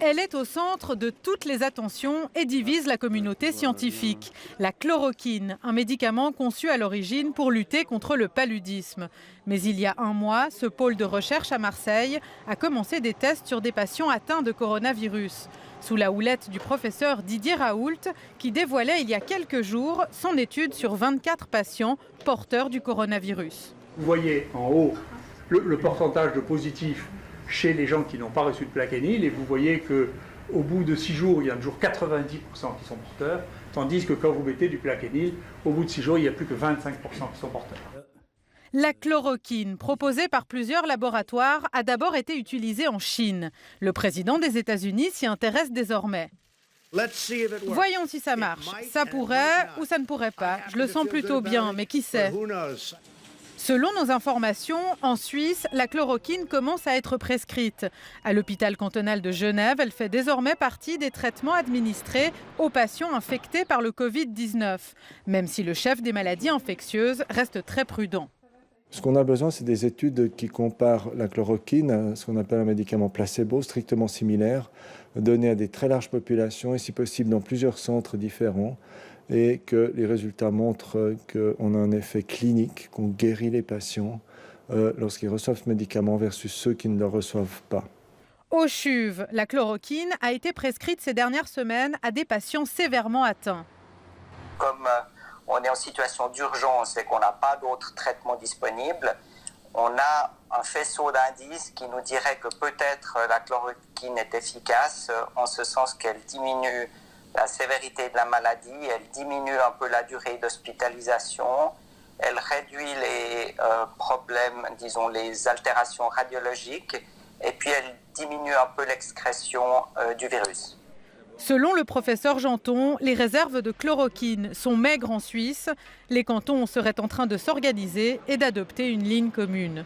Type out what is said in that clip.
Elle est au centre de toutes les attentions et divise la communauté scientifique. La chloroquine, un médicament conçu à l'origine pour lutter contre le paludisme. Mais il y a un mois, ce pôle de recherche à Marseille a commencé des tests sur des patients atteints de coronavirus. Sous la houlette du professeur Didier Raoult, qui dévoilait il y a quelques jours son étude sur 24 patients porteurs du coronavirus. Vous voyez en haut le pourcentage de positifs chez les gens qui n'ont pas reçu de plaquenil, et vous voyez qu'au bout de 6 jours, il y en a toujours 90% qui sont porteurs, tandis que quand vous mettez du plaquenil, au bout de 6 jours, il n'y a plus que 25% qui sont porteurs. La chloroquine, proposée par plusieurs laboratoires, a d'abord été utilisée en Chine. Le président des États-Unis s'y intéresse désormais. Voyons si ça marche. Ça pourrait ou ça ne pourrait pas. Je le sens plutôt bien, mais qui sait ? Selon nos informations, en Suisse, la chloroquine commence à être prescrite. À l'hôpital cantonal de Genève, elle fait désormais partie des traitements administrés aux patients infectés par le Covid-19, même si le chef des maladies infectieuses reste très prudent. Ce qu'on a besoin, c'est des études qui comparent la chloroquine à ce qu'on appelle un médicament placebo, strictement similaire, donné à des très larges populations et si possible dans plusieurs centres différents, et que les résultats montrent qu'on a un effet clinique, qu'on guérit les patients lorsqu'ils reçoivent ce médicament versus ceux qui ne le reçoivent pas. Au CHUV, la chloroquine a été prescrite ces dernières semaines à des patients sévèrement atteints. Comme on est en situation d'urgence et qu'on n'a pas d'autres traitements disponibles, on a un faisceau d'indices qui nous dirait que peut-être la chloroquine est efficace en ce sens qu'elle diminue la sévérité de la maladie, elle diminue un peu la durée d'hospitalisation, elle réduit les problèmes, disons les altérations radiologiques, et puis elle diminue un peu l'excrétion du virus. Selon le professeur Janton, les réserves de chloroquine sont maigres en Suisse. Les cantons seraient en train de s'organiser et d'adopter une ligne commune.